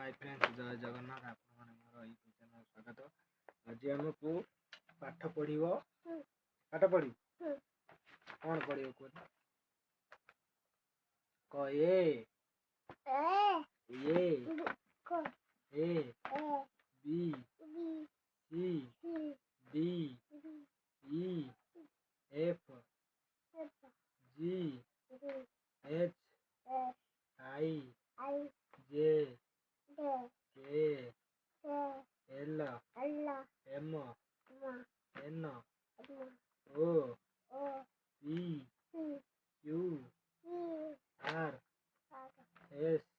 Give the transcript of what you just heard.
Hi friends जय जगन्नाथ आपण माने मोर यूट्यूब चैनल स्वागत। आज हमको पाठ पढ़िबो पाठ पढ़ी कौन पढ़िबो को A B C D E F G H I J K L M N O P Q R S